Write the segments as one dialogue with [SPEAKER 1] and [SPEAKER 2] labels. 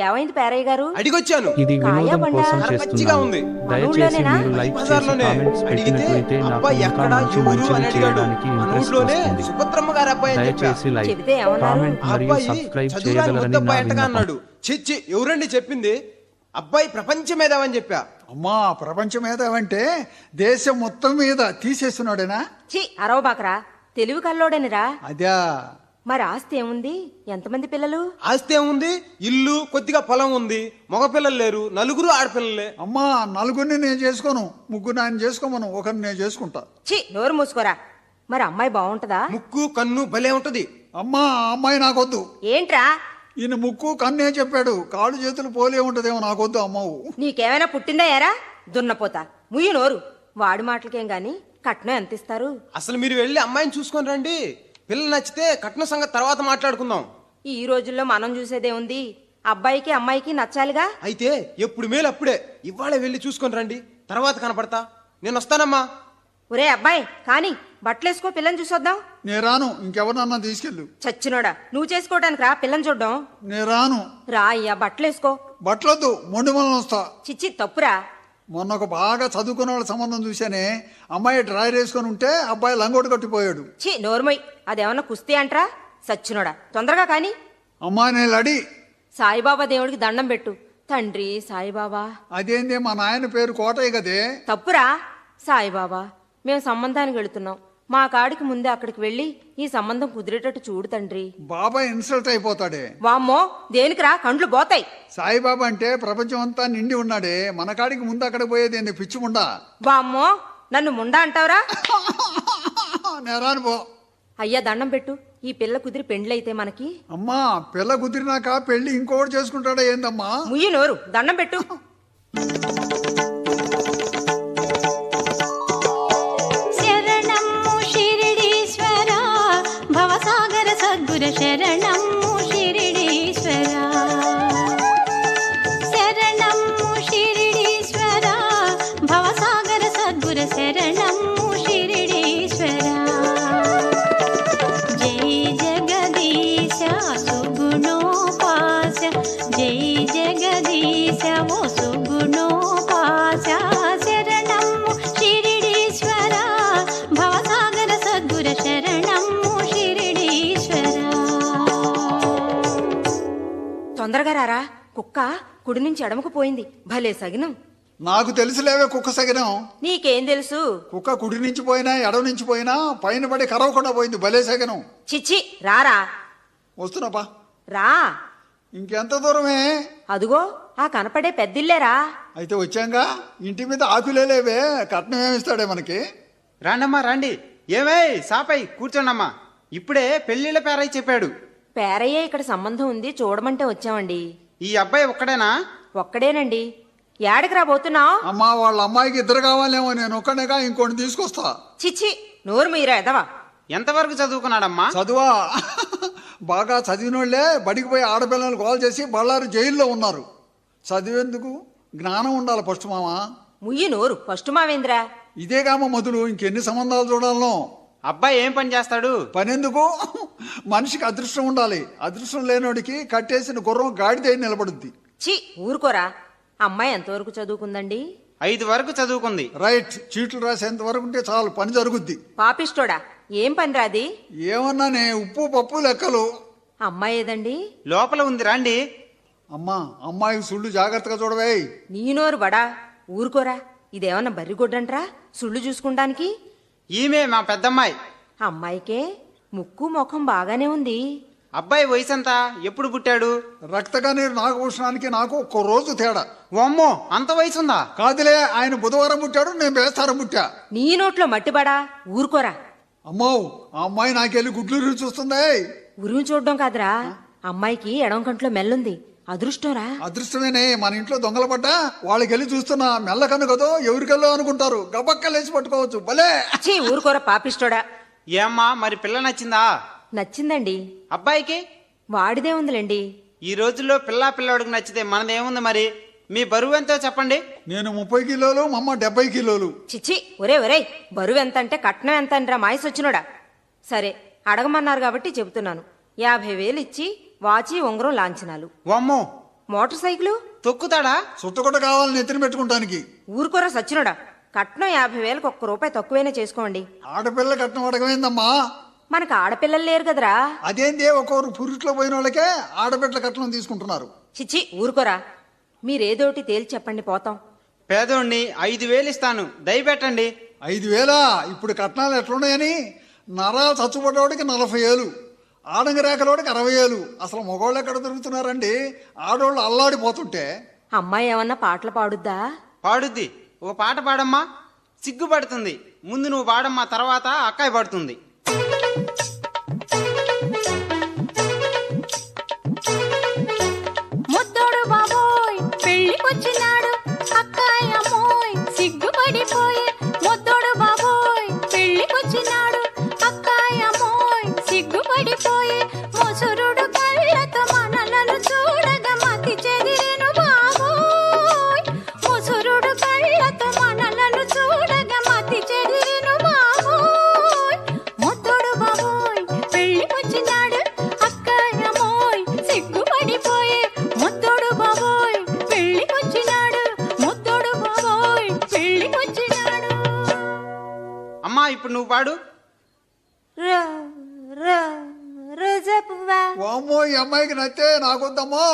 [SPEAKER 1] ఏమైంది పేరయ్య గారు?
[SPEAKER 2] అడిగొచ్చాను.
[SPEAKER 3] ఇది వినోదం కోసం చేస్తున్నాను. దయచేసి మీరు లైక్ చేసి కామెంట్స్ పెట్టినట్లయితే నాకు ఇంకా మంచి మంచివి చేయడానికి ఇంట్రెస్ట్ వస్తుంది.
[SPEAKER 2] సుభద్రమ్మ గారి అబ్బాయి
[SPEAKER 3] దయచేసి లైక్, కామెంట్ మరియు సబ్స్క్రైబ్ చేయగలరని నా విన్నపం.
[SPEAKER 2] చిచ్చి ఎవరండి చెప్పింది? అబ్బాయి ప్రపంచ మేధావని చెప్పా.
[SPEAKER 4] అమ్మా ప్రపంచ మేధావంటే దేశం మొత్తం మీద తీసేస్తున్నాడేనా?
[SPEAKER 1] చి అరవబాకరా, తెలివి కల్లోడనిరా.
[SPEAKER 4] అదా
[SPEAKER 1] మరి ఆస్తి ఏముంది? ఎంతమంది పిల్లలు?
[SPEAKER 2] ఆస్తి ఏముంది? ఇల్లు, కొద్దిగా పొలం ఉంది. మగ పిల్లలు లేరు, నలుగురు ఆడపిల్లలే.
[SPEAKER 4] అమ్మా నలుగురిని నేను చేసుకోను, ముగ్గురు ఆయన చేసుకోమను, ఒకరిని నేను చేసుకుంటా.
[SPEAKER 1] చి నోరు మూసుకోరా. మరి అమ్మాయి బాగుంటదా?
[SPEAKER 2] ముక్కు కన్ను భలే ఉంటది.
[SPEAKER 4] అమ్మా అమ్మాయి నాకొద్దు.
[SPEAKER 1] ఏంట్రా?
[SPEAKER 4] ఈయన ముక్కు కన్నే చెప్పాడు, కాళ్ళు చేతులు పోలే ఉంటదేమో, నాకొద్దు అమ్మవు.
[SPEAKER 1] నీకేమైనా పుట్టిందా ఏరా దున్నపోతా? ముయ్యి నోరు. వాడి మాటలకేం గాని కట్నం ఎంత ఇస్తారు?
[SPEAKER 2] అసలు మీరు వెళ్ళి అమ్మాయిని చూసుకొని రండి. పిల్లలు నచ్చితే కట్న సంగతి తర్వాత మాట్లాడుకుందాం.
[SPEAKER 1] ఈ రోజుల్లో మనం చూసేదే ఉంది. అబ్బాయికి అమ్మాయికి నచ్చాలిగా.
[SPEAKER 2] అయితే ఎప్పుడు మేలు అప్పుడే. ఇవాళ వెళ్ళి చూసుకొని రండి, తర్వాత కనపడతా. నేను వస్తానమ్మా.
[SPEAKER 1] ఒరే అబ్బాయి కానీ బట్టలేసుకో, పిల్లని చూసొద్దాం.
[SPEAKER 4] నేను రాను, ఇంకెవరినన్నా తీసుకెళ్ళు.
[SPEAKER 1] చచ్చినోడా, నువ్వు చేసుకోవడానికి రా, పిల్లని చూడ్డం.
[SPEAKER 4] నేను రాను.
[SPEAKER 1] రా అయ్యా, బట్టలేసుకో.
[SPEAKER 4] బట్టలొద్దు, మొండి మనం వస్తా.
[SPEAKER 1] చిచ్చి తప్పురా.
[SPEAKER 4] మొన్న ఒక బాగా చదువుకున్న వాళ్ళ సంబంధం చూశానే, అమ్మాయి డ్రైర్ వేసుకొని ఉంటే అబ్బాయి లంగోటు కట్టిపోయాడు.
[SPEAKER 1] చి నోర్మోయ్, అదేమన్నా కుస్తీ అంట్రా? సచ్చినోడా, తొందరగా కాని.
[SPEAKER 4] అమ్మా నేను లడి.
[SPEAKER 1] సాయిబాబా దేవుడికి దండం పెట్టు. తండ్రి సాయిబాబా.
[SPEAKER 4] అదేంది మా నాయన పేరు కోటయ్య కదే.
[SPEAKER 1] తప్పురా. సాయిబాబా, మేము సంబంధానికి వెళుతున్నాం. మా కాడికి ముందే అక్కడికి వెళ్ళి ఈ సంబంధం కుదిరేటట్టు చూడు తండ్రి.
[SPEAKER 4] బాబాయ్ ఇన్సల్ట్ అయిపోతాడే.
[SPEAKER 1] వామ్మో, దేనికిరా, కండ్లు పోతాయి.
[SPEAKER 4] సాయిబాబా అంటే ప్రపంచం అంతా నిండి ఉన్నాడే, మన కాడికి ముందు అక్కడికి పోయేది ఏంది పిచ్చిముండా?
[SPEAKER 1] వామ్మో, నన్ను ముండా అంటావురా?
[SPEAKER 4] నేరాను పో.
[SPEAKER 1] అయ్యా దండం పెట్టు. ఈ పిల్ల కుదిరి పెండ్లైతే మనకి.
[SPEAKER 4] అమ్మా పిల్ల కుదిరినాక పెళ్లి ఇంకోటి చేసుకుంటాడా ఏందమ్మా?
[SPEAKER 1] ముయ్యి నోరు, దండం పెట్టు.
[SPEAKER 5] శరణము షిరిడీశ్వర, భవసాగర సద్గుర శరణము షిరిడీశ్వర. శరణము షిరిడీశ్వర, భవసాగర సద్గుర శరణము షిరిడీశ్వర. జై జగదీశ సుగుణోపాస, జై జగదీశ ఓ సుగుణోపాస. శరణము షిరిడీశ్వర, భవసాగర సద్గుర శరణము షిరిడీశ్వర.
[SPEAKER 1] తొందరగా రారా, కుక్క కుడి నుంచి ఎడమకు పోయింది. భలే సగినం.
[SPEAKER 4] నాకు తెలుసులేవే కుక్క సగినం.
[SPEAKER 1] నీకేం తెలుసు?
[SPEAKER 4] కుక్క కుడి నుంచి పోయినా ఎడవ నుంచి పోయినా పైన పడి కరవకుండా పోయింది. భలే సగినం.
[SPEAKER 1] చిచ్చి రారా.
[SPEAKER 4] వస్తున్నాపా.
[SPEAKER 1] రా.
[SPEAKER 4] ఇంకెంత దూరమే?
[SPEAKER 1] అదుగో ఆ కనపడే పెద్దిల్లేరా.
[SPEAKER 4] అయితే వచ్చాంగా. ఇంటి మీద ఆకులేవే, కట్నం ఏమిస్తాడే మనకి?
[SPEAKER 2] రాండమ్మా రండి. ఏమై సాపై కూర్చోండమ్మా. ఇప్పుడే పెళ్లిళ్ళ పేరై చెప్పాడు.
[SPEAKER 1] పేరయ్యే ఇక్కడ సంబంధం ఉంది, చూడమంటే వచ్చామండి.
[SPEAKER 2] ఈ అబ్బాయి ఒక్కడేనా?
[SPEAKER 1] ఒక్కడేనండి. ఏడకి రాబోతున్నావు?
[SPEAKER 4] అమ్మా వాళ్ళ అమ్మాయికి ఇద్దరు కావాలేమో, నేను ఒక్కడేగా ఇంకోటి తీసుకొస్తా.
[SPEAKER 1] చిచ్చి నోరు మీరా ఎదవా.
[SPEAKER 2] ఎంతవరకు చదువుకున్నాడమ్మా?
[SPEAKER 4] చదువా? బాగా చదివినోళ్లే బడికి పోయి ఆడపిల్లలు కాల్ చేసి బళ్ళారు జైల్లో ఉన్నారు. చదివేందుకు జ్ఞానం ఉండాలి ఫస్ట్ మామా.
[SPEAKER 1] ముయ్యి నోరు, ఫస్ట్ మావేంద్రా.
[SPEAKER 4] ఇదేగామో మొదలు, ఇంకెన్ని సంబంధాలు చూడాలనో.
[SPEAKER 2] అబ్బాయి ఏం పని చేస్తాడు?
[SPEAKER 4] పనెందుకు? మనిషికి అదృష్టం ఉండాలి. అదృష్టం లేనోడికి కట్టేసిన గుర్రం గాడిద నిలబడుద్ది.
[SPEAKER 1] చి ఊరుకోరా. అమ్మాయి ఎంతవరకు చదువుకుందండి?
[SPEAKER 2] 5 వరకు చదువుకుంది.
[SPEAKER 4] రైట్. చీట్లు రాసేంత వరకు ఉంటే చాలు, పని జరుగుద్ది.
[SPEAKER 1] పాపిష్టోడా, ఏం పని రాది?
[SPEAKER 4] ఏమన్నానే, ఉప్పు పప్పు లెక్కలు.
[SPEAKER 1] అమ్మాయి ఏదండి?
[SPEAKER 2] లోపల ఉంది రండి.
[SPEAKER 4] అమ్మా అమ్మాయికి సుళ్ళు జాగ్రత్తగా చూడవే.
[SPEAKER 1] నీ నోరు బడా. ఊరుకోరా. ఇదేమన్నా బర్రిగొడ్డంట్రా సుళ్ళు చూసుకుంటానికి?
[SPEAKER 2] ఈమె మా పెద్దమ్మాయి.
[SPEAKER 1] అమ్మాయికే ముక్కు ముఖం బాగానే ఉంది.
[SPEAKER 2] అబ్బాయి వయసు ఎంత? ఎప్పుడు పుట్టాడు?
[SPEAKER 4] రక్తగా నీరు నాగభూషణానికి నాకు ఒక్క రోజు తేడా.
[SPEAKER 2] ఓమ్మో, అంత వయసుందా?
[SPEAKER 4] కాదులే, ఆయన బుధవారం పుట్టాడు, నేను బేస్తారం పుట్టా.
[SPEAKER 1] నీ నోట్లో మట్టిబడా. ఊరుకోరా.
[SPEAKER 4] అమ్మో ఆ అమ్మాయి నాకెళ్ళి గుడ్లు రుచి చూస్తుంది.
[SPEAKER 1] ఉరుము చూడడం కాదురా, అమ్మాయికి ఎడం కంట్లో మెల్లుంది. అదృష్టంరా.
[SPEAKER 4] అదృష్టమేనే. మన ఇంట్లో దొంగలు పడ్డా వాళ్ళకెళ్ళి చూస్తున్నా మెల్లకన్ను కదో ఎవరికెళ్ళో అనుకుంటారు, గబక్కలేసి పట్టుకోవచ్చు. భలే.
[SPEAKER 1] చీ ఊరుకోరా పాపిష్టోడా.
[SPEAKER 2] ఏమ్మా మరి పిల్ల నచ్చిందా?
[SPEAKER 1] నచ్చిందండి.
[SPEAKER 2] అబ్బాయికి?
[SPEAKER 1] వాడిదే ఉందిలేండి.
[SPEAKER 2] ఈ రోజుల్లో పిల్లాడికి నచ్చితే మనదేముంది మరి? మీ బరువు ఎంతో చెప్పండి.
[SPEAKER 4] నేను 30 కిలోలు, మా అమ్మ 70 కిలోలు.
[SPEAKER 1] చిచ్చి ఒరే బరువు ఎంత అంటే కట్నం ఎంత అనరా మాయసొచ్చినోడా. సరే అడగమన్నారు కాబట్టి చెబుతున్నాను. 50,000 ఇచ్చి వాచి ఉంగరం లాంఛనాలు.
[SPEAKER 2] వామ్మో,
[SPEAKER 1] మోటార్ సైకిలు
[SPEAKER 2] తొక్కుతాడా?
[SPEAKER 4] చుట్టకొట్ట కావాలని ఎత్తిన పెట్టుకుంటానికి.
[SPEAKER 1] ఊరుకోరా సచ్చినోడా. కట్నం 50,000కి ₹1 తక్కువైనా చేసుకోండి.
[SPEAKER 4] ఆడపిల్ల కట్నం అడగమైందమ్మా.
[SPEAKER 1] మనకు ఆడపిల్లలు లేరు కదరా.
[SPEAKER 4] అదేందే ఒక్కొరు పురుట్లో పోయిన వాళ్ళకే ఆడబిడ్డల కట్నం తీసుకుంటున్నారు.
[SPEAKER 1] చిచ్చి ఊరుకోరా. మీరేదోటి తేల్చి చెప్పండి పోతాం.
[SPEAKER 2] పేదోడిని 5,000 ఇస్తాను, దయపెట్టండి.
[SPEAKER 4] 5,000? ఇప్పుడు కట్నాలు ఎట్లున్నాయని? నరాలు చచ్చుపడ్డవాడికి 40,000, ఆడంగరేఖలోడికి 60,000. అసలు మగవాళ్ళు ఎక్కడ దొరుకుతున్నారండి? ఆడవాళ్ళు అల్లాడిపోతుంటే.
[SPEAKER 1] అమ్మాయి ఏమన్నా పాటలు పాడుద్దా?
[SPEAKER 2] పాడుద్ది. ఓ పాట పాడమ్మా. సిగ్గుపడుతుంది. ముందు నువ్వు పాడమ్మా, తర్వాత అక్కాయి పాడుతుంది.
[SPEAKER 5] ముద్దోడు బాబోయ్ పెళ్ళికొచ్చినాడు, అక్కాయ్ అమ్మోయ్ సిగ్గుపడిపోయే. ముద్దోడు బాబోయ్ పెళ్ళికొచ్చినాడు, అక్కాయ్ అమ్మోయ్ సిగ్గుపడిపోయే. ముసురుడు కళ్ళతో మనలను చూడగా మతి చెదిరెను బాబోయ్. ముసురుడు కళ్ళతో మనలను చూడగా మతి చెదిరెను బాబోయ్. ముద్దోడు బాబోయ్ పెళ్ళికొచ్చినాడు, అక్కాయ్ అమ్మోయ్ సిగ్గుపడిపోయే. ముద్దోడు బాబోయ్ పెళ్ళికొచ్చినాడు, ముద్దోడు బాబోయ్ పెళ్ళికొచ్చినాడు.
[SPEAKER 2] అమ్మా ఇప్పుడు నువ్వు పాడు.
[SPEAKER 1] రోజా పువ్వా.
[SPEAKER 4] వామ్మో, ఈ అమ్మాయికి నత్తే నాకొద్దమ్మో.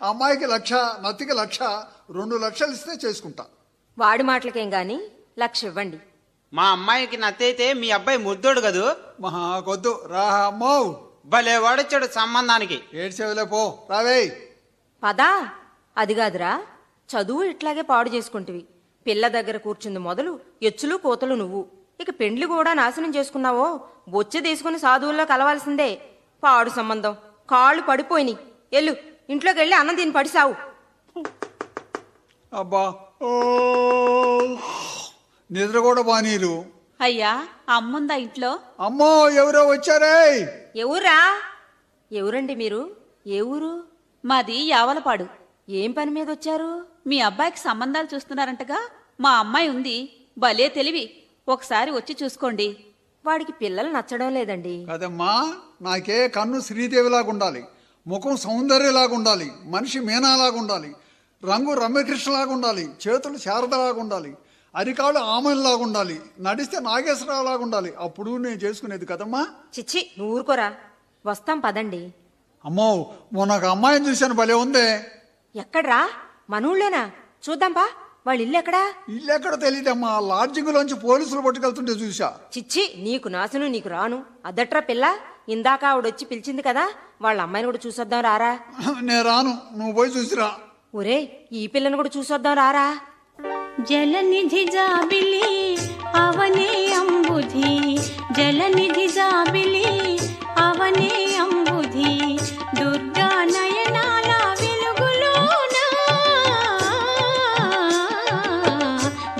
[SPEAKER 4] అమ్మాయికి 1,00,000, నత్తికి 1,00,000, 2 లక్షలు ఇస్తే చేసుకుంటా.
[SPEAKER 1] వాడి మాటలకేం గాని 1,00,000 ఇవ్వండి.
[SPEAKER 2] మా అమ్మాయికి నత్తైతే మీ అబ్బాయి ముద్దోడు కదూ.
[SPEAKER 4] మహాకొద్దు రా అమ్మో.
[SPEAKER 2] భలే వాడొచ్చాడు సంబంధానికి.
[SPEAKER 4] ఏడ్చేవిలే పో, రావే.
[SPEAKER 1] పదా. అది కాదురా, చదువు ఇట్లాగే పాడు చేసుకుంటివి. పిల్ల దగ్గర కూర్చుంది మొదలు ఎచ్చులు కోతలు నువ్వు. ఇక పెండ్లి కూడా నాశనం చేసుకున్నావో బొచ్చె తీసుకుని సాధువుల్లో కలవాల్సిందే. పాడు సంబంధం. కాళ్ళు పడిపోయినాయి. ఎల్లు ఇంట్లోకి వెళ్ళి అన్నం తిని పడిసావు.
[SPEAKER 4] అబ్బా, ఓ నిద్ర కూడా బానీరు.
[SPEAKER 6] అయ్యా అమ్ముందా ఇంట్లో?
[SPEAKER 4] అమ్మో, ఎవరో వచ్చారే.
[SPEAKER 1] ఎవరా? ఎవరండి మీరు? ఏ ఊరు?
[SPEAKER 6] మాది యావలపాడు.
[SPEAKER 1] ఏం పని మీద వచ్చారు?
[SPEAKER 6] మీ అబ్బాయికి సంబంధాలు చూస్తున్నారంటగా. మా అమ్మాయి ఉంది, భలే తెలివి. ఒకసారి వచ్చి చూసుకోండి.
[SPEAKER 1] వాడికి పిల్లలు నచ్చడం లేదండి.
[SPEAKER 4] కదమ్మా, నాకే కన్ను శ్రీదేవిలాగా ఉండాలి, ముఖం సౌందర్యలాగా ఉండాలి, మనిషి మీనాలాగా ఉండాలి, రంగు రమ్యకృష్ణలాగా ఉండాలి, చేతులు శారదలాగా ఉండాలి, అరికాళ్ళు ఆమెలాగా ఉండాలి, నడిస్తే నాగేశ్వరరావులాగా ఉండాలి. అప్పుడు నేను చేసుకునేది కదమ్మా.
[SPEAKER 1] చిచ్చి నువ్వు ఊరుకోరా. వస్తాం పదండి.
[SPEAKER 4] అమ్మో, మొన్న ఒక అమ్మాయిని చూశాను, భలే ఉందే.
[SPEAKER 1] ఎక్కడ్రా? మన ఊళ్ళోనా? చూద్దాంపా. వాళ్ళ ఇల్లు ఎక్కడా?
[SPEAKER 4] ఇల్లు ఎక్కడో తెలియదమ్మా, లాడ్జింగ్లోంచి పోలీసులు పట్టుకెళ్తుంటే చూసా.
[SPEAKER 1] చిచ్చి నీకు నాశను నీకు రాను. అదట్రా పిల్ల. ఇందాక ఆవిడొచ్చి పిలిచింది కదా, వాళ్ళ అమ్మాయిని కూడా చూసొద్దాం రారా.
[SPEAKER 4] నేను రాను, నువ్వు పోయి చూసిరా.
[SPEAKER 1] ఒరే, ఈ పిల్లని కూడా చూసొద్దాం రారా.
[SPEAKER 5] జలనిధి జాబిలి అవనే అంబుధి, జలనిధి జాబిలి అవనే అంబుధి, దుర్గా నయనాల వెలుగులోన.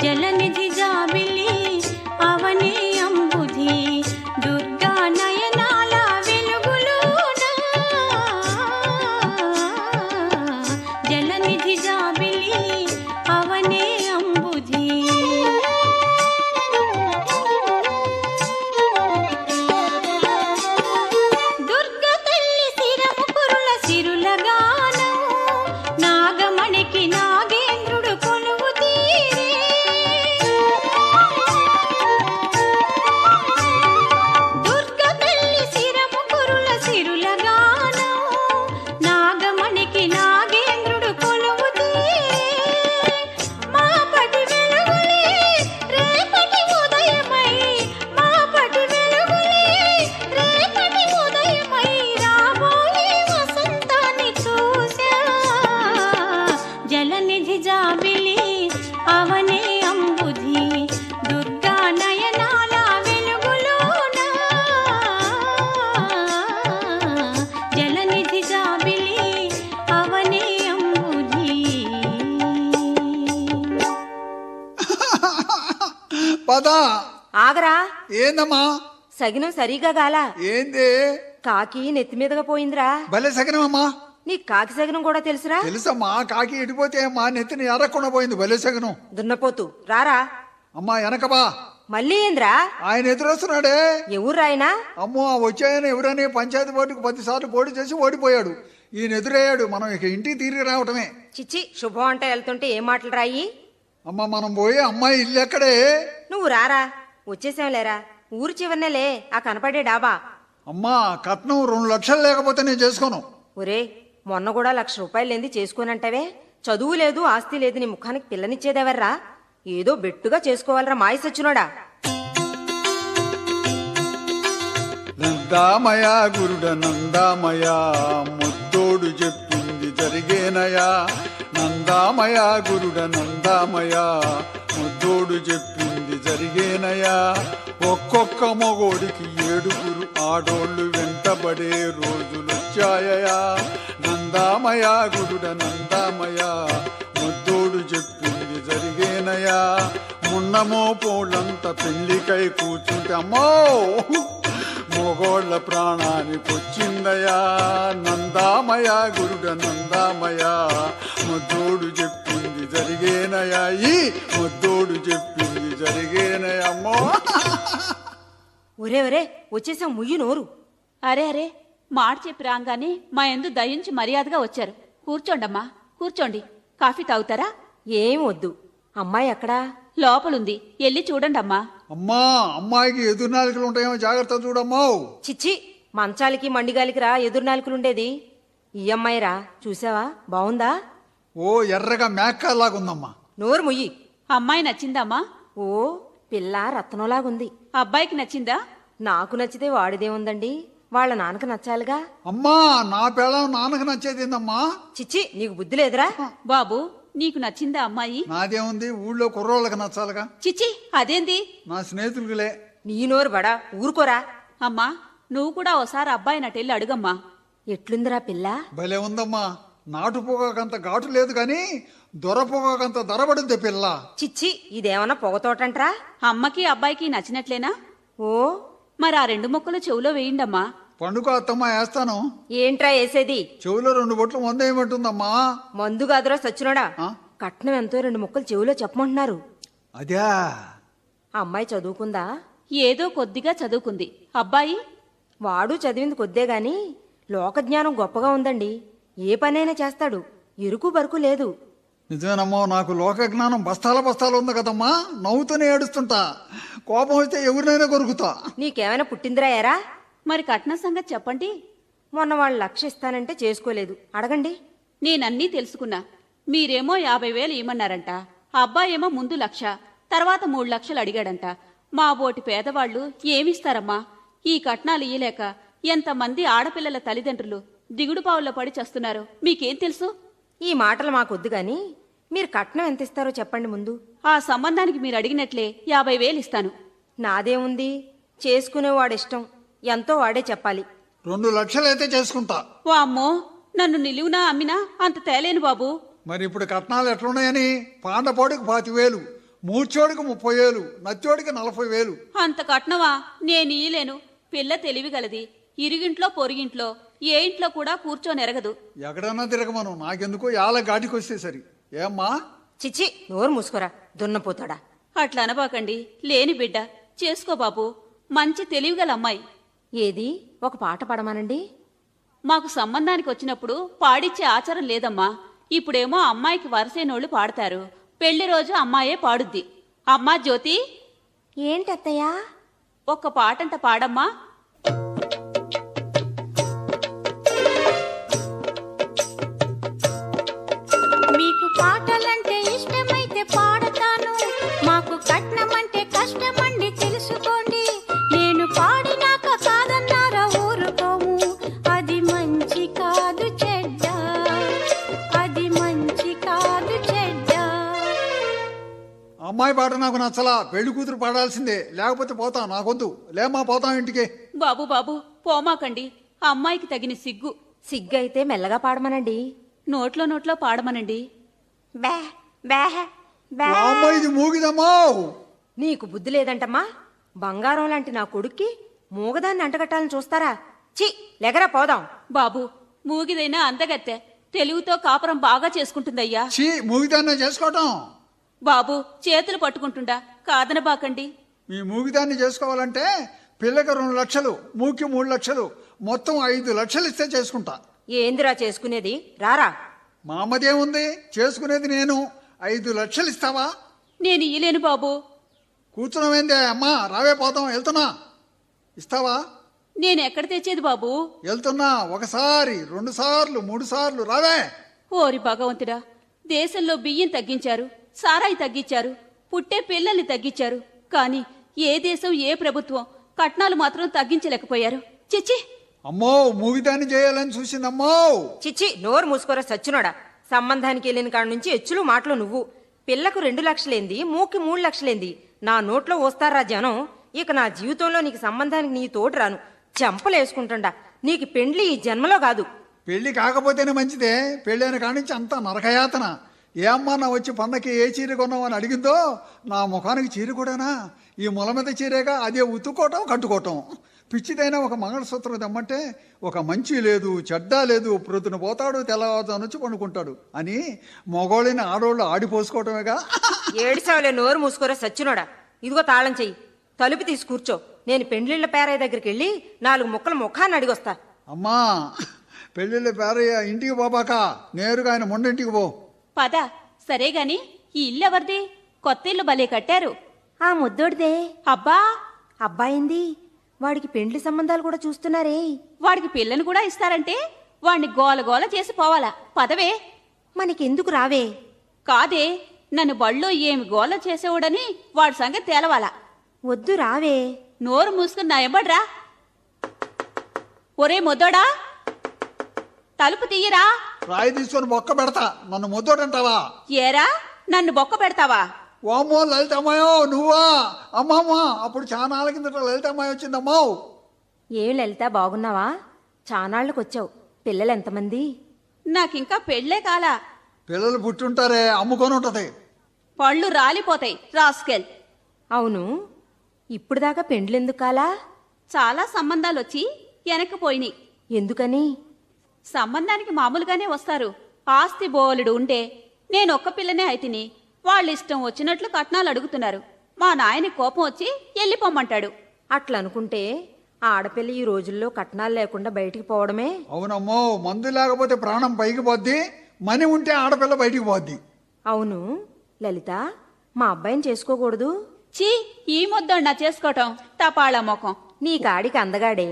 [SPEAKER 5] జలనిధి జాబిలి అవనే అంబుధి, దుర్గా నయనాల వెలుగులోన. జలనిధి జాబిలి అవనే అంబుధి. దుర్గ తల్లి శిరము కురుల సిరుల గానం, నాగమణికి నాగేంద్రుడు కొలువు తీరే. దుర్గ తల్లి శిరము కురుల సిరుల గానం, నాగమణికి నాగేంద్రుడు కొలువు తీరే. మా పటి వెలుగులే రేపటి ఉదయమై, మా పటి వెలుగులే రేపటి ఉదయమై, రాబోయే వసంతాన్ని చూసా. జలనిధి జాబిలి అవనే అంబుధి, దుర్గా నయనాల వెలుగులోన. జలనిధి జాబిలి అవనే అంబుధి.
[SPEAKER 4] పద.
[SPEAKER 1] ఆగరా.
[SPEAKER 4] ఏందమ్మా?
[SPEAKER 1] సగినం సరిగా గాలా.
[SPEAKER 4] ఏంది?
[SPEAKER 1] కాకి నెత్తి మీదగా పోయిందిరా.
[SPEAKER 4] భలే సగనమ్మా.
[SPEAKER 1] నీ కాకి సగినం కూడా తెలుసురా?
[SPEAKER 4] తెలుసమ్మా, కాకి ఎడిపోతే మా నెత్తిని ఎర్రకుండా పోయింది, భలే సగనం.
[SPEAKER 1] దున్నపోతు రారా.
[SPEAKER 4] అమ్మా వెనకబా.
[SPEAKER 1] మళ్ళీ ఏంద్రా?
[SPEAKER 4] ఆయన ఎదురొస్తున్నాడే.
[SPEAKER 1] ఎవరు ఆయన?
[SPEAKER 4] అమ్మో, ఆ వచ్చాయని ఎవరని పంచాయతీ బోర్డుకు 10 సార్లు పోటీ చేసి ఓడిపోయాడు. ఈయన ఎదురయ్యాడు, మనం ఇక ఇంటికి తిరిగి రావటమే.
[SPEAKER 1] చిచ్చి శుభం అంటే వెళ్తుంటే ఏం మాటలు రాయి.
[SPEAKER 4] అమ్మ మనం పోయి అమ్మాయి ఇల్లు ఎక్కడే?
[SPEAKER 1] నువ్వు రారా, వచ్చేసాం లేరా, ఊరు చివరినేలే ఆ కనపడే డాబా.
[SPEAKER 4] అమ్మా కట్నం 2 లక్షలు లేకపోతే నేను చేసుకోను.
[SPEAKER 1] ఒరే, మొన్న కూడా 1,00,000 రూపాయలు లేంది చేసుకోనంటావే. చదువు లేదు ఆస్తి లేదు, నీ ముఖానికి పిల్లనిచ్చేదెవర్రా? ఏదో బెట్టుగా చేసుకోవాలరా మాయ సచ్చినోడా.
[SPEAKER 4] నందామయ గురుడ నందామయ, ముద్దోడు చెప్పింది జరిగేనయా. నందామయ గురుడ నందామయ, ముద్దోడు చెప్పింది జరిగేనయా. ఒక్కొక్క మగోడికి 7 ఆడోళ్ళు వెంటబడే రోజులొచ్చాయా. నందామయ గురుడ నందామయ, ముద్దోడు చెప్పింది జరిగేనయా. మున్నమో పోలంత పెళ్లికై కూర్చుంటే అమ్మో మొగోళ్ళ ప్రాణానికొచ్చిందయా. నందామయ గురుడ నందామయ, ముద్దోడు చెప్పింది జరిగేనయా. ఈ ముద్దోడు చెప్పింది జరిగేనయమ్మో.
[SPEAKER 1] ఒరే ఒరే, వచ్చేసాం, ముయ్యి నోరు.
[SPEAKER 6] అరే అరే, మాట చెప్పి రాగానే మా యందు దయించి మర్యాదగా వచ్చారు. కూర్చోండమ్మా, కూర్చోండి. కాఫీ తాగుతారా?
[SPEAKER 1] ఏం వద్దు. అమ్మాయి ఎక్కడా?
[SPEAKER 6] లోపలుంది, వెళ్ళి చూడండమ్మా.
[SPEAKER 4] అమ్మా అమ్మాయికి ఎదురునాలికలు ఉంటాయేమో, జాగ్రత్త చూడమ్మా.
[SPEAKER 1] చిచ్చి, మంచాలకి మండిగాలికి రా ఎదురునాలుకలుండేది. ఈ అమ్మాయిరా, చూసావా బావుందా?
[SPEAKER 4] ఓ ఎర్రగా మేక్కలాగుందమ్మా.
[SPEAKER 1] నోరు ముయ్యి.
[SPEAKER 6] అమ్మాయి నచ్చిందమ్మా?
[SPEAKER 1] ఓ పిల్ల రత్నంలాగుంది.
[SPEAKER 6] అబ్బాయికి నచ్చిందా?
[SPEAKER 1] నాకు నచ్చితే వాడిదేముందండి, వాళ్ళ నాన్నకు నచ్చాలిగా.
[SPEAKER 4] అమ్మా నా పిల్లం నాన్నకు నచ్చేదిందమ్మా.
[SPEAKER 1] చిచ్చి, నీకు బుద్ధి లేదురా?
[SPEAKER 6] బాబు, నీకు నచ్చిందా అమ్మాయి?
[SPEAKER 4] నాదేముంది, ఊళ్ళో కుర్రోళ్ళకి నచ్చాలిగా.
[SPEAKER 6] చిచ్చి, అదేంది?
[SPEAKER 4] నా స్నేహితులకులే.
[SPEAKER 1] నీ నోరు బడా, ఊరుకోరా.
[SPEAKER 6] అమ్మా, నువ్వు కూడా ఓసారి అబ్బాయి నటెళ్ళి అడుగమ్మా.
[SPEAKER 1] ఎట్లుందిరా పిల్ల?
[SPEAKER 4] భలే ఉందమ్మా. నాటు పొగాకంత ఘాటు లేదు గాని దొర పొగాకంత దొరబడింది పిల్ల.
[SPEAKER 1] చిచ్చి, ఇదేమన్నా పొగతోటంట్రా?
[SPEAKER 6] అమ్మకి అబ్బాయికి నచ్చినట్లేనా?
[SPEAKER 1] ఓ
[SPEAKER 6] మరి ఆ 2 ముక్కలు చెవులో వేయండమ్మా.
[SPEAKER 4] పండుగ అత్తమ్మ వేస్తాను.
[SPEAKER 1] ఏంట్రా వేసేది?
[SPEAKER 4] చెవులో 2 బొట్లు మందేయమంటుందమ్మా.
[SPEAKER 1] మందు కాదురా సచ్చినోడా.
[SPEAKER 4] ఆ?
[SPEAKER 1] కట్నం ఎంతో 2 ముక్కలు చెవిలో చెప్పమంటున్నారు.
[SPEAKER 4] అదే
[SPEAKER 1] ఆ అమ్మాయి చదువుకుందా?
[SPEAKER 6] ఏదో కొద్దిగా చదువుకుంది. అబ్బాయి?
[SPEAKER 1] వాడు చదివింది కొద్దే గాని లోకజ్ఞానం గొప్పగా ఉందండి. ఏ పనైనా చేస్తాడు, ఇరుకు బరుకు లేదు.
[SPEAKER 4] నిజమేనమ్మా, నాకు లోక జ్ఞానం బస్తాలు ఉంది కదమ్మా. నవ్వుతూనే ఏడుస్తుంటా, కోపం వస్తే ఎవరినైనా కొరుకుతా.
[SPEAKER 1] నీకేమైనా పుట్టిందిరా ఎరా?
[SPEAKER 6] మరి కట్నం సంగతి చెప్పండి.
[SPEAKER 1] మొన్న వాళ్ళు 1,00,000 ఇస్తానంటే చేసుకోలేదు, అడగండి.
[SPEAKER 6] నేనన్నీ తెలుసుకున్నా. మీరేమో 50,000 ఇమ్మన్నారంట. అబ్బాయి ఏమో ముందు 1,00,000, తర్వాత 3 లక్షలు అడిగాడంట. మా బోటి పేదవాళ్లు ఏమిస్తారమ్మా? ఈ కట్నాలు ఇయ్యలేక ఎంతమంది ఆడపిల్లల తల్లిదండ్రులు దిగుడుపావుల్లో పడి చస్తున్నారు. మీకేం తెలుసు?
[SPEAKER 1] ఈ మాటలు మాకొద్దు గాని మీరు కట్నం ఎంత ఇస్తారో చెప్పండి ముందు.
[SPEAKER 6] ఆ సంబంధానికి మీరు అడిగినట్లే 50,000 ఇస్తాను.
[SPEAKER 1] నాదేముంది, చేసుకునేవాడిష్టం, ఎంతో వాడే చెప్పాలి.
[SPEAKER 4] 2 లక్షలైతే చేసుకుంటా.
[SPEAKER 6] వామ్మో, నన్ను నిలువునా అమ్మినా అంత తేలేను బాబు.
[SPEAKER 4] మరి ఇప్పుడు కట్నాలు ఎట్లున్నాయని? పాండపోడికి 25,000, మూర్చోడికి 30,000, నచ్చోడికి 40,000.
[SPEAKER 6] అంత కట్నవా? నేను ఇయ్యలేను. పిల్ల తెలివిగలది. ఇరుగింట్లో పొరుగింట్లో ఏ ఇంట్లో కూడా కూర్చోనెరగదు.
[SPEAKER 4] ఎక్కడన్నా తిరగమను, నాకెందుకో యాల గాటికి వస్తే సరి. ఏమ్మా?
[SPEAKER 1] చిచ్చి, నోరు మూసుకోరా దున్నపోతాడా.
[SPEAKER 6] అట్లా అనబాకండి. లేని బిడ్డ చేసుకో బాబు. మంచి తెలివిగల అమ్మాయి.
[SPEAKER 1] ఏది, ఒక పాట పాడమానండి.
[SPEAKER 6] మాకు సంబంధానికి వచ్చినప్పుడు పాడిచ్చే ఆచారం లేదమ్మా. ఇప్పుడేమో అమ్మాయికి వరసైనోళ్లు పాడతారు. పెళ్లి రోజు అమ్మాయే పాడుద్ది. అమ్మా జ్యోతి,
[SPEAKER 1] ఏంటత్తయ్యా?
[SPEAKER 6] ఒక్క పాటంట పాడమ్మా.
[SPEAKER 5] మీకు పాటలంటే ఇష్టమైతే పాడతాను, మాకు కట్నమంటే కష్టమండి తెలుసుకోండి. నేను పాడినాక కాదన్నారా ఊరుకోము, అది మంచి కాదు చెడ్డ, అది మంచి కాదు చెడ్డ.
[SPEAKER 4] అమ్మాయి పాట నాకు నచ్చలా. పెళ్లి కూతురు పాడాల్సిందే, లేకపోతే పోతా. నాకొద్దు. లేమ్మా, పోతాం ఇంటికి.
[SPEAKER 6] బాబు బాబు, పోమాకండి. అమ్మాయికి తగిన సిగ్గు.
[SPEAKER 1] సిగ్గైతే మెల్లగా పాడమనండి.
[SPEAKER 6] నోట్లో పాడమనండి.
[SPEAKER 1] బే బే బే.
[SPEAKER 4] ఆ అమ్మాయి ఇది మూగిదమ్మా.
[SPEAKER 1] నీకు బుద్ధి లేదంటమ్మా. బంగారం లాంటి నా కొడుక్కి మూగదాన్ని అంటగట్టాలని చూస్తారా? చి, లెగరా పోదాం.
[SPEAKER 6] బాబు, మూగిదైనా అందగత్తె. తెలుగుతో కాపురం బాగా చేసుకుంటుందయ్యా.
[SPEAKER 4] చీ, మూగిదాన్నే చేసుకోవటం.
[SPEAKER 6] బాబు, చేతులు పట్టుకుంటుండా, కాదనబాకండి.
[SPEAKER 4] మీ మూగిదాన్ని చేసుకోవాలంటే పిల్లకి 2 లక్షలు, మూకి 3 లక్షలు, మొత్తం 5 లక్షలు ఇస్తే చేసుకుంటా.
[SPEAKER 1] ఏందిరా చేసుకునేది? రారా.
[SPEAKER 4] మా అమ్మదేముంది, చేసుకునేది నేను. 5 లక్షలు ఇస్తావా?
[SPEAKER 6] నేను ఇయ్యలేను బాబు.
[SPEAKER 4] కూర్చున్నావేందే అమ్మా, రావే పోతాం, వెళ్తున్నా. ఇస్తావా?
[SPEAKER 6] నేను ఎక్కడ తెచ్చేది బాబు?
[SPEAKER 4] వెళ్తున్నా. 1 సారి 2 సార్లు 3 సార్లు రావే.
[SPEAKER 6] ఓరి భగవంతుడా, దేశంలో బియ్యం తగ్గించారు, సారాయి తగ్గించారు, పుట్టే పిల్లల్ని తగ్గించారు. కానీ ఏ దేశం, ఏ ప్రభుత్వం కట్నాలు మాత్రం తగ్గించలేకపోయారు. చిచ్చి.
[SPEAKER 4] అమ్మో, మూగిదాన్ని చేయాలని చూసిందమ్మో.
[SPEAKER 1] చిచ్చి, నోరు మూసుకోరా సచ్చినోడా. సంబంధానికి వెళ్ళిన కాడ నుంచి ఎచ్చులు మాటలు నువ్వు. పిల్లకు 2 లక్షలేంది, మూకి 3 లక్షలేంది. నా నోట్లో వస్తారా జనం. ఇక నా జీవితంలో నీకు సంబంధానికి నీ తోడు రాను. చెంపలేసుకుంటుండా. నీకు పెండ్లి ఈ జన్మలో కాదు.
[SPEAKER 4] పెళ్లి కాకపోతేనే మంచిదే. పెళ్ళైన కానించి అంతా నరకయాతన. ఏ అమ్మా నా వచ్చి పండకి ఏ చీర కొన్నామని అడిగిందో, నా ముఖానికి చీర కూడానా? ఈ మొల మీద చీరేగా, అదే ఉతుక్కోవటం కట్టుకోవటం. పిచ్చిదైనా ఒక మంగళసూత్రం తెమ్మంటే ఒక మంచి లేదు, చెడ్డ లేదు, ప్రొద్దున పోతాడు, తెల్లవారుజాము నుంచి పండుకుంటాడు అని మగోళ్ళని ఆడోళ్ళు ఆడిపోసుకోవటమేగా.
[SPEAKER 1] ఏడిసావులే, నోరు మూసుకోరా సచ్చినోడా. ఇదిగో తాళం చెయ్యి, తలుపు తీసి కూర్చో. నేను పెండ్లిళ్ళ పేరయ్య దగ్గరికి వెళ్ళి 4 ముక్కలు ముఖాన్ని అడిగొస్తా.
[SPEAKER 4] అమ్మా, పెళ్ళిళ్ళ పేరయ్య ఇంటికి పోబాక, నేరుగా ఆయన మొండింటికి పో.
[SPEAKER 6] పద. సరే గాని ఈ ఇల్లు ఎవరిది? కొత్త ఇల్లు భలే కట్టారు.
[SPEAKER 1] ఆ ముద్దోడిదే.
[SPEAKER 6] అబ్బా,
[SPEAKER 1] అబ్బాయింది. వాడికి పెండ్లి సంబంధాలు కూడా చూస్తున్నారే.
[SPEAKER 6] వాడికి పిల్లని కూడా ఇస్తారంటే వాణ్ణి గోల గోల చేసి పోవాలా. పదవే.
[SPEAKER 1] మనకెందుకు రావే?
[SPEAKER 6] కాదే, నన్ను బళ్ళో ఏమి గోల చేసేవాడని వాడి సంగతి తేలవాలా.
[SPEAKER 1] వద్దు, రావే.
[SPEAKER 6] నోరు మూసుకుని నా ఎంబడ్రా. ఒరే మొద్దోడా, తలుపు తీయరా.
[SPEAKER 4] రాయి తీసుకొని బొక్క పెడతా. నన్ను ముద్దోడంటావా?
[SPEAKER 6] ఏరా, నన్ను బొక్క పెడతావా?
[SPEAKER 4] ఓమ్మో, లలితమ్మాయో నువ్వా? అమ్మమ్మ, అప్పుడు చాలా నాళ్ళ కిందట లలితమ్మాయి వచ్చిందమ్మో.
[SPEAKER 1] ఏం లలిత, బాగున్నావా? చానాళ్ళకొచ్చావు. పిల్లలు ఎంతమంది?
[SPEAKER 6] నాకింకా పెళ్ళే కాలా.
[SPEAKER 4] పిల్లలు పుట్టుంటారే, అమ్ముకొని ఉంటది.
[SPEAKER 6] పళ్ళు రాలిపోతాయి రాస్కెల్.
[SPEAKER 1] అవును, ఇప్పుడు దాకా పెండ్లెందుకు కాలా?
[SPEAKER 6] చాలా సంబంధాలొచ్చి వెనక్కిపోయినాయి.
[SPEAKER 1] ఎందుకని?
[SPEAKER 6] సంబంధానికి మామూలుగానే వస్తారు. ఆస్తి బోలెడు ఉండే నేనొక్క పిల్లనే అయితిని. వాళ్ళిష్టం వచ్చినట్లు కట్నాలు అడుగుతున్నారు. మా నాయని కోపం వచ్చి వెళ్ళిపోమ్మంటాడు.
[SPEAKER 1] అట్లా అనుకుంటే ఆడపిల్ల ఈ రోజుల్లో కట్నాలు లేకుండా బయటికి పోవడమే.
[SPEAKER 4] అవునమ్మో, మందు లేకపోతే ప్రాణం పైకి పోద్ది, మని ఉంటే ఆడపిల్ల బయటికి పోద్ది.
[SPEAKER 1] అవును లలిత, మా అబ్బాయిని చేసుకోకూడదు?
[SPEAKER 6] చీ, ఈ ముద్దన్నా చేసుకోవటం టపాళ మొఖం.
[SPEAKER 1] నీ కాడికి అందగాడే.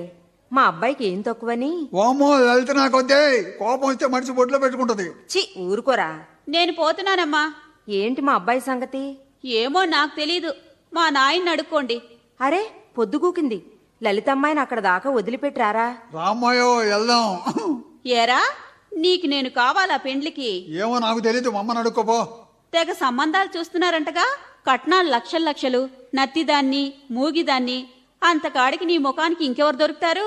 [SPEAKER 1] మా అబ్బాయికి ఏం తక్కువని?
[SPEAKER 4] ఓమ్మో, లలిత నాకొద్దే. కోపం వస్తే మనిషి బొడ్లో పెట్టుకుంటది.
[SPEAKER 1] చి, ఊరుకోరా.
[SPEAKER 6] నేను పోతున్నానమ్మా.
[SPEAKER 1] ఏంటి మా అబ్బాయి సంగతి?
[SPEAKER 6] ఏమో నాకు తెలీదు. మా నాయన్ని అడుక్కోండి.
[SPEAKER 1] అరే, పొద్దుగూకింది. లలితమ్మాయిని అక్కడ దాకా వదిలిపెట్టారా?
[SPEAKER 4] రామ్మాయో, వెళ్దాం.
[SPEAKER 6] ఏరా, నీకు నేను కావాలా పెండ్లికి?
[SPEAKER 4] ఏమో నాకు తెలీదు, మమ్మని అడుక్కోపో.
[SPEAKER 6] తెగ సంబంధాలు చూస్తున్నారంటగా. కట్నాలు లక్షలు లక్షలు, నత్తిదాన్ని మూగిదాన్ని. అంతకాడికి నీ ముఖానికి ఇంకెవరు దొరుకుతారు?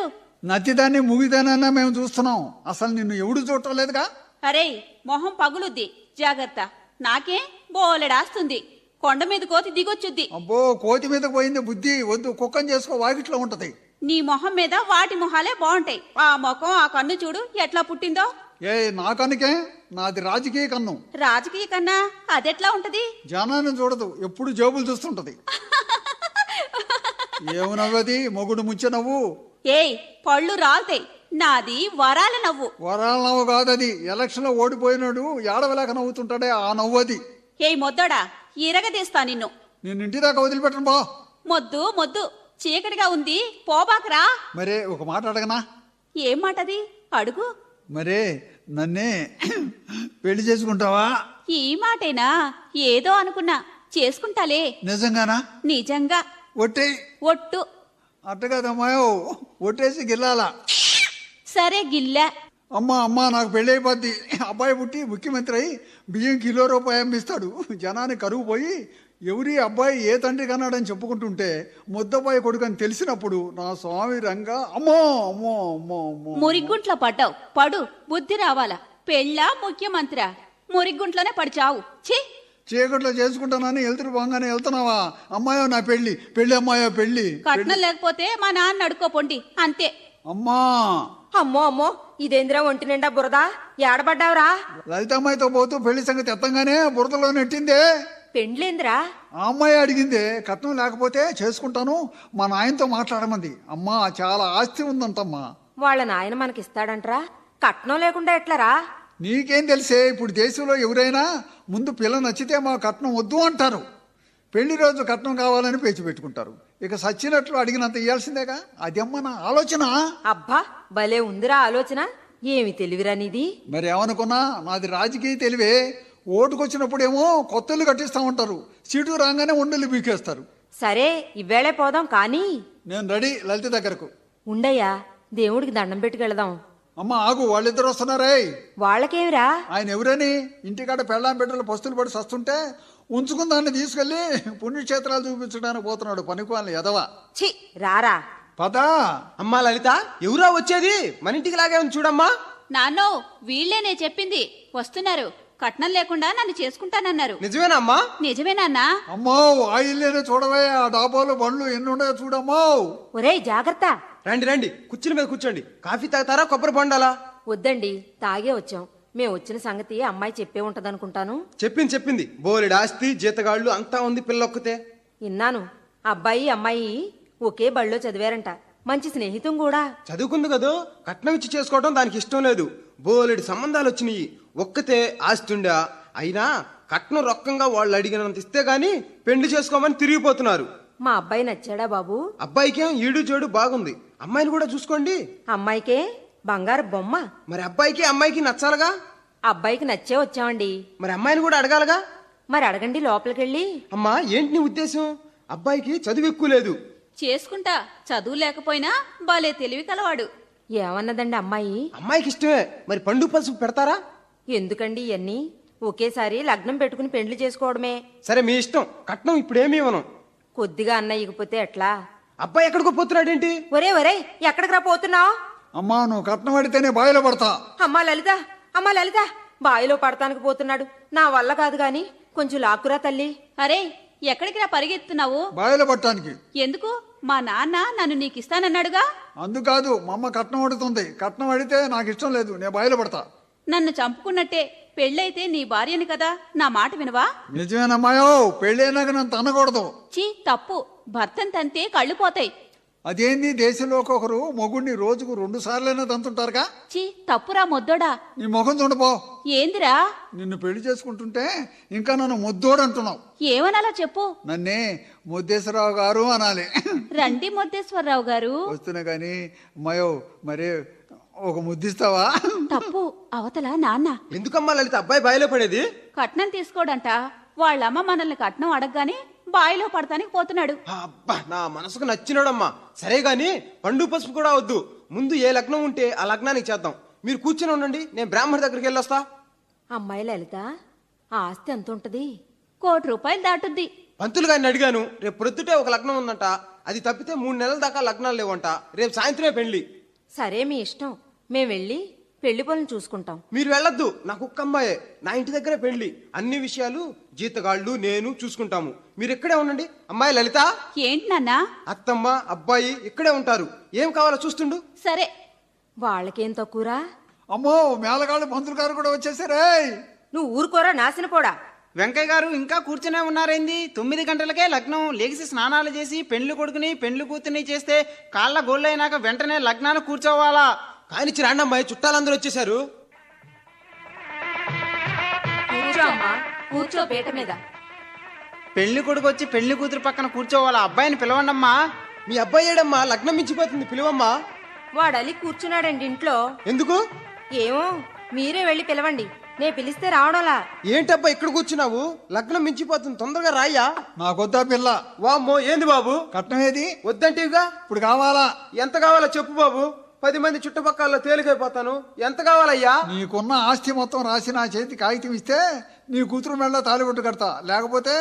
[SPEAKER 4] నచ్చిదాన్ని ముగిదానన్నా మేము చూస్తున్నాం. అసలు నిన్ను ఎవడు చూడటం లేదుగా.
[SPEAKER 6] అరే, మొహం పగులుద్ది, జాగ్రత్త. నాకే బోలెడాస్తుంది. కొండ మీద కోతి దిగొచ్చుద్ది.
[SPEAKER 4] అబ్బో, కోతి మీద పోయింది బుద్ధి. వద్దు, కుక్కని చేసుకో, వాకిట్లో ఉంటది.
[SPEAKER 6] నీ మొహం మీద వాటి మొహాలే బాగుంటాయి. ఆ ముఖం, ఆ కన్ను చూడు ఎట్లా పుట్టిందో.
[SPEAKER 4] ఏ నా కనుకే, నాది రాజకీయ కన్ను.
[SPEAKER 6] రాజకీయ కన్నా అదెట్లా ఉంటది?
[SPEAKER 4] జనాన్ని చూడదు, ఎప్పుడు జేబులు చూస్తుంటది. ఏమి నవ్వది, మొగుడు ముంచె నవ్వు.
[SPEAKER 6] ఏయ్, పళ్ళు రాలుతాయి. నాది వరాల నవ్వు.
[SPEAKER 4] వరాల నవ్వు కాదది. ఎలక్షన్ లో ఓడిపోయినాడు ఏడవలేక నవ్వుతుంటాడే, ఆ నవ్వది.
[SPEAKER 6] ఏయ్ మొద్దోడా, ఇరగదీస్తా నిన్ను.
[SPEAKER 4] నేను ఇంటి దాకా వదిలిపెట్టను బా.
[SPEAKER 6] మొద్దు మొద్దు, చీకటిగా ఉంది, పోబాకరా.
[SPEAKER 4] మరే ఒక మాట అడగనా?
[SPEAKER 6] ఏం మాటది? అడుగు.
[SPEAKER 4] మరే నన్నే పెళ్లి చేసుకుంటావా?
[SPEAKER 6] ఈ మాటేనా? ఏదో అనుకున్నా. చేసుకుంటాలే.
[SPEAKER 4] నిజంగానా?
[SPEAKER 6] నిజంగా.
[SPEAKER 4] ఒట్టే.
[SPEAKER 6] ఒట్టు.
[SPEAKER 4] అట్టగదమ్మాయో, ఒట్టేసి గిల్లాలా.
[SPEAKER 6] సరే గిల్లా.
[SPEAKER 4] అమ్మా అమ్మా, నాకు పెళ్ళి అయిపోద్ది. అబ్బాయి పుట్టి ముఖ్యమంత్రి అయి బియ్యం కిలో రూపాయి అమ్మిస్తాడు. జనాన్ని కరువు పోయి ఎవరి అబ్బాయి ఏ తండ్రి కన్నాడని చెప్పుకుంటుంటే ముద్దబ్బాయి కొడుకు అని తెలిసినప్పుడు నా స్వామి రంగా అమ్మో అమ్మో అమ్మో అమ్మో.
[SPEAKER 6] మురిగుంట్లో పడ్డావు. పడు, బుద్ధి రావాలా. పెళ్ళా ముఖ్యమంత్రా? మురిగుంట్లోనే పడి చావు. ఛీ,
[SPEAKER 4] చీకట్లో చేసుకుంటానని వెళ్తురు పోగానే వెళ్తున్నావా? అమ్మాయో నా పెళ్లి, పెళ్లి అమ్మాయో పెళ్లి.
[SPEAKER 6] కట్నం లేకపోతే మా నాన్న అడుక్కోపోండి, అంతే.
[SPEAKER 4] అమ్మా,
[SPEAKER 1] అమ్మో అమ్మో, ఇదేంద్రా ఒంటి నిండా బురదా? ఏడబడ్డావురా?
[SPEAKER 4] లలితమ్మాయితో పోతూ పెళ్లి సంగతి ఎత్తంగానే బురదలో నెట్టిందే.
[SPEAKER 1] పెండ్లేంద్రా?
[SPEAKER 4] ఆ అమ్మాయి అడిగిందే, కట్నం లేకపోతే చేసుకుంటాను, మా నాయనతో మాట్లాడమంది. అమ్మా, చాలా ఆస్తి ఉందంటమ్మా.
[SPEAKER 1] వాళ్ళ నాయన మనకిస్తాడంట్రా? కట్నం లేకుండా ఎట్లరా?
[SPEAKER 4] నీకేం తెలిసే, ఇప్పుడు దేశంలో ఎవరైనా ముందు పిల్ల నచ్చితే మా కట్నం వద్దు అంటారు. పెళ్లి రోజు కట్నం కావాలని పేచి పెట్టుకుంటారు. ఇక సచ్చినట్లు అడిగినంత ఇయ్యాల్సిందేగా. అదమ్మ నా ఆలోచన.
[SPEAKER 1] అబ్బా భలే ఉందిరా ఆలోచన. ఏమి తెలివిరా నీది?
[SPEAKER 4] మరి ఏమనుకున్నా, నాది రాజకీయ తెలివే. ఓటుకొచ్చినప్పుడేమో కొత్తలు కట్టిస్తా ఉంటారు, సీటు రాగానే ఉండలు బీకేస్తారు.
[SPEAKER 1] సరే ఇవ్వేళే పోదాం కానీ.
[SPEAKER 4] నేను రెడీ లలిత దగ్గరకు.
[SPEAKER 1] ఉండయ్యా, దేవుడికి దండం పెట్టుకెళదాం.
[SPEAKER 4] అమ్మ ఆగు, వాళ్ళిద్దరు వస్తున్నారే.
[SPEAKER 1] వాళ్ళకేమిరా?
[SPEAKER 4] ఆయన ఎవరని ఇంటికాడ పెళ్ళాం బిడ్డలు పస్తులు పడి సస్తుంటే ఉంచుకుని దాన్ని తీసుకెళ్లి పుణ్యక్షేత్రాలు చూపించడానికి పోతున్నాడు పనికివాళ్ళ ఎదవా.
[SPEAKER 1] ఛీ రారా.
[SPEAKER 4] పదా
[SPEAKER 2] అమ్మా లలిత, ఎవరా వచ్చేది? మన ఇంటికి లాగే ఉంది చూడమ్మా.
[SPEAKER 6] నాన్నో వీళ్లేనే చెప్పింది, వస్తున్నారు. కట్నం లేకుండా నన్ను చేసుకుంటానన్నారు.
[SPEAKER 2] నిజమేనా అమ్మా?
[SPEAKER 6] నిజమే నాన్నా.
[SPEAKER 4] అమ్మో ఆయిల్లేనే చూడవే, ఆ డాబాలు బండ్లు ఎన్ని ఉన్నాయో చూడమ్మో.
[SPEAKER 1] ఒరేయ్ జాగ్రత్త.
[SPEAKER 2] రండి రండి, కుర్చీల మీద కూర్చోండి. కాఫీ తాగుతారా, కొబ్బరి బొండాలా?
[SPEAKER 1] వద్దండి, తాగే వచ్చాం. మేము వచ్చిన సంగతి అమ్మాయి చెప్పే ఉంటదనుకుంటాను.
[SPEAKER 2] చెప్పింది. బోలెడు ఆస్తి, జీతగాళ్ళు అంతా ఉంది, పిల్లొక్కతే.
[SPEAKER 1] విన్నాను. అబ్బాయి అమ్మాయి ఒకే బళ్ళో చదివారంట. మంచి స్నేహితం కూడా.
[SPEAKER 2] చదువుకుంది కదా, కట్నం ఇచ్చి చేసుకోవడం దానికి ఇష్టం లేదు. బోలెడు సంబంధాలు వచ్చినాయి. ఒక్కతే ఆస్తుండా. అయినా కట్నం రొక్కంగా వాళ్ళు అడిగినంత ఇస్తే గాని పెళ్లి చేసుకోమని తిరిగిపోతున్నారు.
[SPEAKER 1] మా అబ్బాయి నచ్చాడా బాబు?
[SPEAKER 2] అబ్బాయికేం ఈడు జోడు బాగుంది. అమ్మాయిని కూడా చూసుకోండి.
[SPEAKER 1] అమ్మాయికే బంగారు బొమ్మ.
[SPEAKER 2] మరి అబ్బాయికి అమ్మాయికి నచ్చాలగా.
[SPEAKER 1] అబ్బాయికి నచ్చే వచ్చామండి.
[SPEAKER 2] మరి అమ్మాయిని కూడా అడగాలగా.
[SPEAKER 1] మరి అడగండి లోపలికెళ్ళి.
[SPEAKER 2] అమ్మా ఏంటి నీ ఉద్దేశం? అబ్బాయికి చదువు ఎక్కువ లేదు.
[SPEAKER 6] చేసుకుంటా, చదువు లేకపోయినా బాలే తెలివి కలవాడు.
[SPEAKER 1] ఏమన్నదండి అమ్మాయి?
[SPEAKER 2] అమ్మాయికి ఇష్టమే. మరి పండు పసుపు పెడతారా?
[SPEAKER 1] ఎందుకండి ఇవన్నీ? ఒకేసారి లగ్నం పెట్టుకుని పెండ్లి చేసుకోవడమే.
[SPEAKER 2] సరే మీ ఇష్టం. కట్నం ఇప్పుడేమీ ఇవ్వను.
[SPEAKER 1] కొద్దిగా అన్న ఇగిపోతే ఎట్లా?
[SPEAKER 2] అబ్బాయి ఎక్కడికో పోతున్నాడేంటి?
[SPEAKER 1] ఒరే ఎక్కడికి రా పోతున్నావు?
[SPEAKER 4] అమ్మా నువ్వు కట్నం అడితేనే బాయిలో పడతా.
[SPEAKER 1] అమ్మా లలిత బావిలో పడతానికి పోతున్నాడు. నా వల్ల కాదు గాని కొంచెం లాక్కురా తల్లి.
[SPEAKER 6] అరే ఎక్కడికి రా పరిగెత్తున్నావు?
[SPEAKER 4] బాయిలో పట్టడానికి.
[SPEAKER 6] ఎందుకు? మా నాన్న నన్ను నీకిస్తానన్నాడుగా.
[SPEAKER 4] అందుకాదు, మా అమ్మ కట్నం అడుగుతుంది. కట్నం అడిగితే నాకు ఇష్టం లేదు, నేను బాయిలో పడతా.
[SPEAKER 6] నన్ను చంపుకున్నట్టే. పెళ్ళైతే నీ భార్యని కదా, నా మాట వినవా?
[SPEAKER 4] నిజమేనమ్మాయో, పెళ్ళైనాక నన్ను తనకూడదు.
[SPEAKER 6] చీ తప్పు. భర్తను తంతే కళ్ళు పోతాయి.
[SPEAKER 4] అదేంది, దేశంలో ఒక్కొక్కరు మొగుడిని రోజుకు 2 సార్లైనా తంతుంటారుగా.
[SPEAKER 6] చీ తప్పురా మొద్దోడా.
[SPEAKER 4] నీ ముఖం చూడపో.
[SPEAKER 6] ఏందిరా?
[SPEAKER 4] నిన్ను పెళ్లి చేసుకుంటుంటే ఇంకా నన్ను ముద్దోడు అంటున్నావు.
[SPEAKER 6] ఏమనాలా చెప్పు.
[SPEAKER 4] నన్నే ముద్దేశ్వరరావు గారు అనాలి.
[SPEAKER 6] రండి మొద్దేశ్వరరావు గారు.
[SPEAKER 4] వస్తున్నా గాని అమ్మాయో, మరి ఒక ముద్దిస్తావా?
[SPEAKER 6] తప్పు. అవతల నాన్న.
[SPEAKER 2] ఎందుకమ్మా లలిత అబ్బాయి బాయిలో పడేది?
[SPEAKER 6] కట్నం తీసుకోడంట. వాళ్ళమ్మ మనల్ని కట్నం అడగగానే బాయిలో పడతానికి పోతున్నాడు.
[SPEAKER 2] అబ్బా నా మనసుకు నచ్చినాడమ్మా. సరే గాని పండు పసుపు కూడా వద్దు. ముందు ఏ లగ్నం ఉంటే ఆ లగ్నానికి చేద్దాం. మీరు కూర్చొని ఉండండి, నేను బ్రాహ్మణి దగ్గరికి వెళ్ళొస్తా.
[SPEAKER 1] అమ్మాయి లలిత, ఆ ఆస్తి ఎంత ఉంటది?
[SPEAKER 6] 1 కోటి రూపాయలు దాటుద్ది.
[SPEAKER 2] పంతులు గారిని అడిగాను. రేపు ప్రొద్దుటే ఒక లగ్నం ఉందంట. అది తప్పితే 3 నెలల దాకా లగ్నాలు లేవంట. రేపు సాయంత్రమే పెళ్లి.
[SPEAKER 1] సరే మీ ఇష్టం. మేం వెళ్ళి పెళ్లి పనులు చూసుకుంటాం.
[SPEAKER 2] మీరు వెళ్ళొద్దు, నా కుక్క అమ్మాయే. నా ఇంటి దగ్గరే పెళ్లి. అన్ని విషయాలు జీతగాళ్ళు నేను చూసుకుంటాము. మీరు ఇక్కడే ఉండండి. అమ్మాయి లలిత.
[SPEAKER 6] ఏంటి నాన్నా?
[SPEAKER 2] అత్తమ్మ అబ్బాయి ఇక్కడే ఉంటారు. ఏం కావాలో చూస్తుండు.
[SPEAKER 6] సరే.
[SPEAKER 1] వాళ్ళకేం తక్కువరా?
[SPEAKER 4] అమ్మో, మేళగాళ్ళు పంతులు గారు కూడా వచ్చేసారే.
[SPEAKER 1] నువ్వు ఊరుకోరా నాశన పోడా.
[SPEAKER 2] వెంకయ్య గారు ఇంకా కూర్చునే ఉన్నారేంది? 9 గంటలకే లగ్నం. లేచి స్నానాలు చేసి పెండ్లి కొడుకుని పెండ్లి కూతుర్ని చేస్తే కాళ్ళ గోళ్ళైనాక వెంటనే లగ్నాన్ని కూర్చోవాలా? కానిచ్చి రాండమ్మాయి, చుట్టాలందరూ వచ్చేసారు.
[SPEAKER 1] కూర్చో అమ్మా, కూర్చో పీట మీద.
[SPEAKER 2] పెళ్లి కొడుకు వచ్చి పెళ్లి కూతురు పక్కన కూర్చోవాలా? అబ్బాయిని పిలవండమ్మా. మీ అబ్బాయి ఏడమ్మా? లగ్నం మించిపోతుంది, పిలువమ్మా.
[SPEAKER 1] వాడు అలి కూర్చున్నాడండి ఇంట్లో.
[SPEAKER 2] ఎందుకు?
[SPEAKER 1] ఏమో, మీరే వెళ్ళి పిలవండి. నే పిలిస్తే రావడంలా.
[SPEAKER 2] ఏంటబ్బా ఇక్కడ కూర్చున్నావు? లగ్నం మించిపోతుంది, తొందరగా రాయ్యా.
[SPEAKER 4] నాకొద్దా పిల్ల.
[SPEAKER 2] వామ్మో, ఏంది బాబు?
[SPEAKER 4] కట్నం ఏది?
[SPEAKER 2] వద్దంటివిగా.
[SPEAKER 4] ఇప్పుడు కావాలా?
[SPEAKER 2] ఎంత కావాలో చెప్పు బాబు. 10 మంది చుట్టుపక్కల తేలికైపోతాను. ఎంత కావాలయ్యా?
[SPEAKER 4] నీకున్న ఆస్తి మొత్తం రాసి నా చేతి కాగితం ఇస్తే నీ కూతురు మెళ్ళ తాలిబొట్టు కడతా. లేకపోతే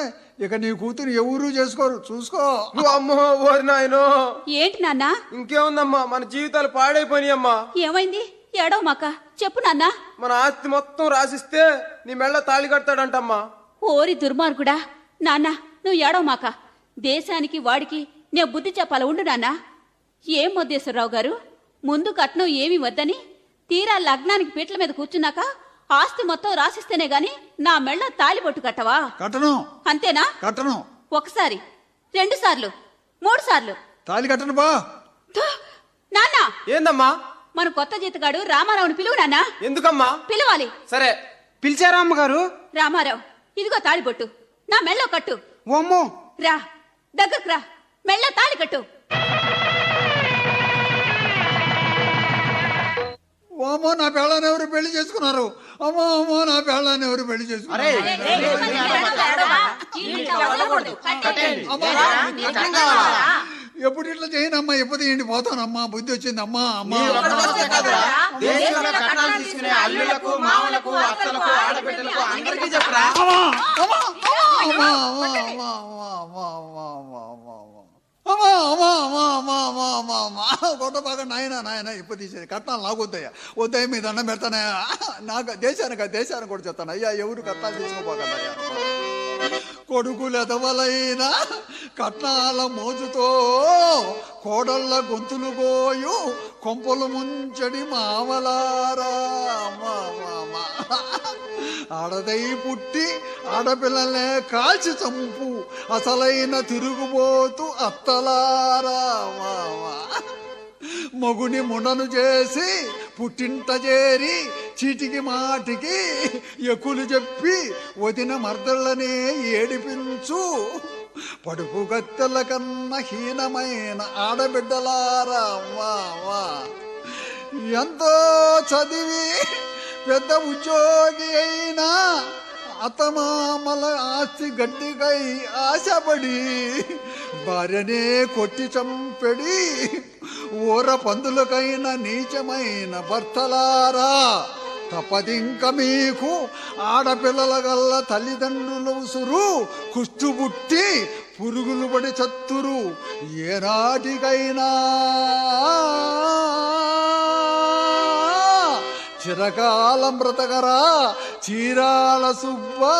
[SPEAKER 4] ఇక నీ కూతురు ఎవరూ చేసుకోరు, చూసుకో.
[SPEAKER 2] అమ్మో ఓరి నాయనో.
[SPEAKER 6] ఏంటి నాన్నా?
[SPEAKER 2] ఇంకేముందమ్మా, మన జీవితాలు పాడైపోయినాయమ్మా.
[SPEAKER 6] ఏమైంది? ఏడవ మాక చెప్పు నాన్నా.
[SPEAKER 2] మన ఆస్తి మొత్తం రాసిస్తే నీ మెళ్ళ తాళి కడతాడంటమ్మా.
[SPEAKER 6] ఓరి దుర్మార్గుడా. నాన్న నువ్వు ఏడవ మాక. దేశానికి వాడికి నే బుద్ధి చెప్పాల ఉండు నాన్నా. ఏం మొద్దేశ్వరరావు గారు, ముందు కట్నం ఏమి వద్దని తీరా లగ్నానికి పీటల మీద కూర్చున్నాక ఆస్తి మొత్తం రాసిస్తేనే గాని నా మెళ్ళ తాలిబొట్టు కట్టవా?
[SPEAKER 4] కట్టను.
[SPEAKER 6] అంతేనా?
[SPEAKER 4] కట్టను.
[SPEAKER 6] 1 సారి, 2 సార్లు, 3 సార్లు
[SPEAKER 4] తాలి కట్టను బా.
[SPEAKER 6] నాన్న.
[SPEAKER 2] ఏందమ్మా?
[SPEAKER 6] మన కొత్త జీతగాడు రామారావుని పిలువు నాన్న.
[SPEAKER 2] ఎందుకమ్మా?
[SPEAKER 6] పిలవాలి.
[SPEAKER 2] సరే, పిలిచారా అమ్మగారు?
[SPEAKER 6] రామారావు, ఇదిగో తాళిబొట్టు, నా మెళ్ళో కట్టు.
[SPEAKER 2] ఓమ్మో,
[SPEAKER 6] రా, దగ్గరకు రా, మెళ్ళో తాళి కట్టు.
[SPEAKER 4] అమ్మో నా పెళ్ళాన్ని ఎవరు పెళ్లి చేసుకున్నారు? అమ్మో అమ్మో నా పెళ్ళాన్ని ఎవరు పెళ్లి చేసుకున్నారు? ఎప్పుడు ఇట్లా చేయనమ్మా, ఎప్పుడు ఇంటి పోతానమ్మా, బుద్ధి వచ్చింది అమ్మా. అమ్మా కొత్త బాగా నాయన ఇప్పుడు తీసేది కట్నాలు నాకు వద్దయ్యా, వద్దయ్య మీ దండం పెడతానయ్యా, నాకు దేశానికి కూడా చెప్తాను అయ్యా, ఎవరు కట్నాలు తీసుకోపోకన్నాయా. కొడుకులు ఎదవలైన కట్నాల మోజుతో కోడళ్ళ గొంతులు గోయు కొంపలు ముంచడి మావలారా. ఆడదై పుట్టి ఆడపిల్లలనే కాల్చి చంపు అసలైన తిరుగుబోతు అత్తలారా. మగుని ముడను చేసి పుట్టింట చేరి చీటికి మాటికి ఎక్కులు చెప్పి వదిన మర్దళ్ళనే ఏడిపించు పడుపు గత్తెల కన్నా హీనమైన ఆడబిడ్డలారా. ఎంతో చదివి పెద్ద ఉద్యోగి అయినా అత్తమామల ఆస్తి గట్టికై ఆశపడి భార్యనే కొట్టి చంపెడి ఊర పందులకైన నీచమైన భర్తలారా. తప్పదింక మీకు ఆడపిల్లల గల్ల తల్లిదండ్రుల ఉసురు కుష్టుబుట్టి పురుగులు పడి చత్తురు ఏనాటికైనా చిరకాలం బ్రతకరా చీరాల సుబ్బా.